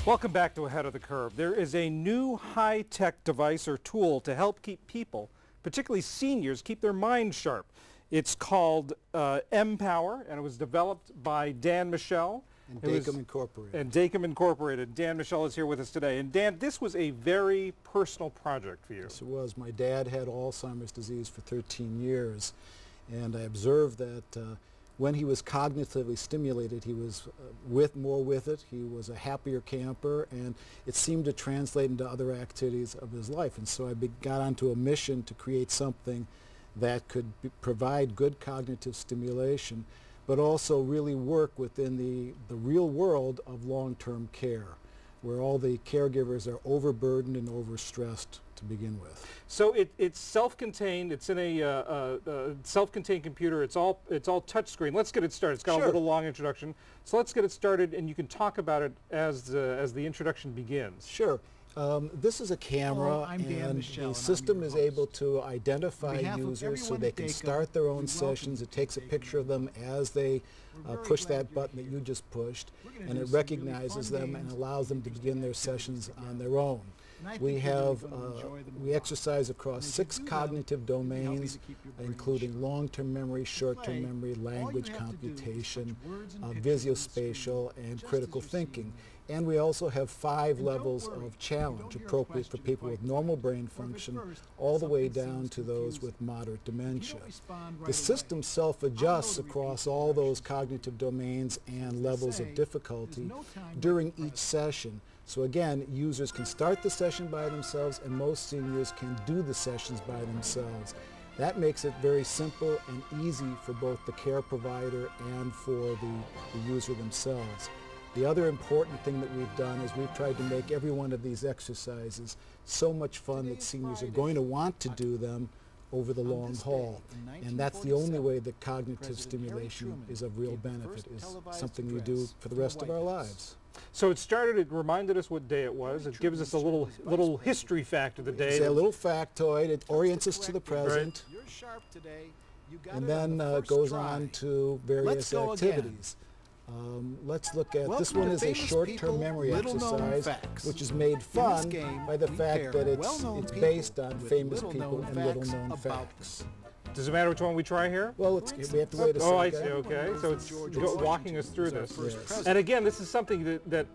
Welcome back to Ahead of the Curve. There is a new high-tech device or tool to help keep people, particularly seniors, keep their minds sharp. It's called Empower, and it was developed by Dan Michel. And Dakim Incorporated. And Dakim Incorporated. Dan Michel is here with us today. And Dan, this was a very personal project for you. Yes, it was. My dad had Alzheimer's disease for 13 years, and I observed that when he was cognitively stimulated, he was more with it. He was a happier camper, and it seemed to translate into other activities of his life. And so I got onto a mission to create something that could provide good cognitive stimulation, but also really work within the real world of long-term care, where all the caregivers are overburdened and overstressed to begin with. So it's self-contained. It's in a self-contained computer. It's all touchscreen. Let's get it started. It's got a little long introduction. So let's get it started, and you can talk about it as the introduction begins. Sure. This is a camera, and the system is able to identify users so they can start their own sessions. It takes a picture of them as they push that button that you just pushed, and it recognizes them and allows them to begin their sessions on their own. We exercise across 6 cognitive domains, including long-term memory, short-term memory, language computation, visuospatial, and critical thinking. And we also have 5 levels of challenge appropriate for people with normal brain function all the way down to those with moderate dementia. The system self-adjusts across all those cognitive domains and levels of difficulty during each session. So again, users can start the session by themselves, and most seniors can do the sessions by themselves. That makes it very simple and easy for both the care provider and for the user themselves. The other important thing that we've done is we've tried to make every one of these exercises so much fun that seniors are going to want to do them over the long haul. And that's the only way that cognitive stimulation is of real benefit, is something we do for the rest of our lives. So it reminded us what day it was. It gives us a little history fact of the day. It's a little factoid. It orients us to the present. And then goes on to various activities. Let's look at this one. Is a short-term memory exercise, which is made fun by the fact that it's based on famous people and little-known facts. Does it matter which one we try here? Well, we have to wait a second. Oh, I see. Okay, so it's walking us through this. Yes. And again, this is something that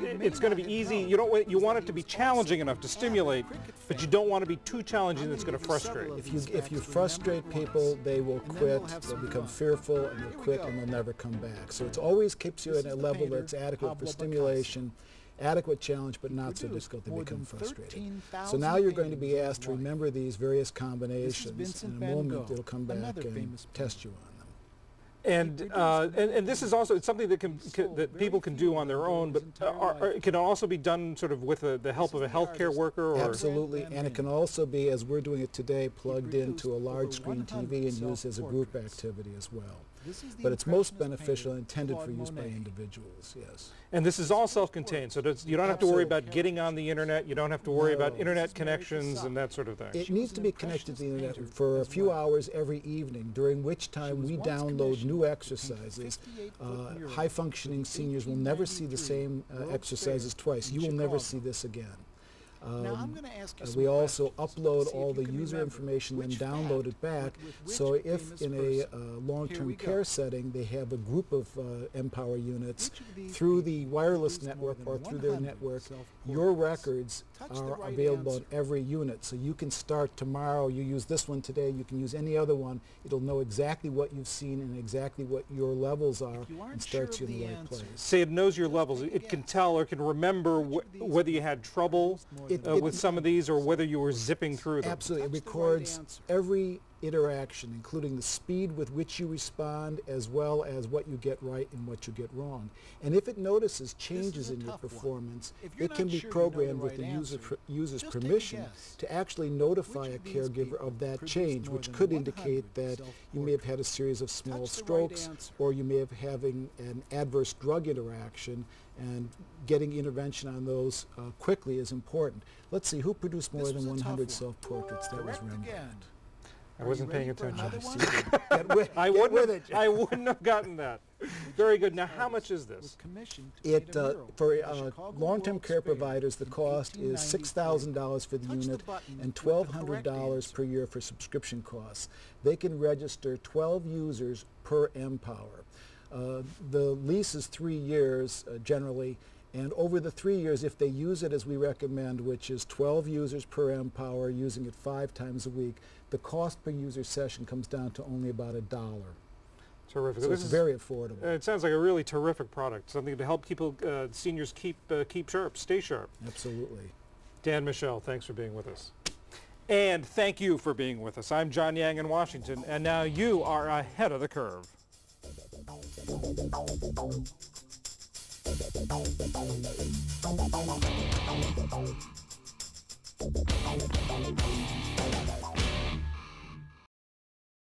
it's going to be easy. You want it to be challenging enough to stimulate, but you don't want to be too challenging that's going to frustrate. If you frustrate people, they will quit. They'll become fearful, and they'll quit, and they'll never come back. So it always keeps you at a level that's adequate for stimulation. Adequate challenge, but not so difficult to become frustrated. So now you're going to be asked to remember these various combinations. In a moment, it'll come back and test you on them. And this is also something that people can do on their own, but it can also be done sort of with the help of a healthcare worker? Or absolutely, and it can also be, as we're doing it today, plugged into a large screen TV and used as a group activity as well. But it's most beneficial and intended for use by individuals, yes. And this is all self-contained, so you don't have to worry about getting on the internet, you don't have to worry about internet connections and that sort of thing. It needs to be connected to the internet for a few hours every evening, during which time we download new exercises. High-functioning seniors will never see the same exercises twice. You will never see this again. We also upload all the user information and download it back, so if in a long-term care setting they have a group of Empower units through the wireless network or through their network, your records are available on every unit. So you can start tomorrow, you use this one today, you can use any other one. It'll know exactly what you've seen and exactly what your levels are and starts you in the right place. Say it knows your levels. It can tell or can remember whether you had trouble with some of these or whether you were zipping through them. Absolutely. It records every interaction, including the speed with which you respond, as well as what you get right and what you get wrong. And if it notices changes in your performance, it can be programmed with the user's permission to actually notify a caregiver of that change, which could indicate that you may have had a series of small strokes, or you may have having an adverse drug interaction, and getting intervention on those quickly is important. Let's see, who produced more than 100 self-portraits? That was Rembrandt. I wasn't paying attention. I wouldn't have gotten that. Very good. Now, how much is this? For long-term care providers, the cost is $6,000 for the unit and $1,200 per year for subscription costs. They can register 12 users per Empower. The lease is 3 years generally, and over the 3 years, if they use it as we recommend, which is 12 users per Empower, using it 5 times a week, the cost per user session comes down to only about $1. Terrific. So it's very affordable. It sounds like a really terrific product, something to help people, seniors keep sharp, stay sharp. Absolutely. Dan Michel, thanks for being with us. And thank you for being with us. I'm John Yang in Washington, and now you are ahead of the curve.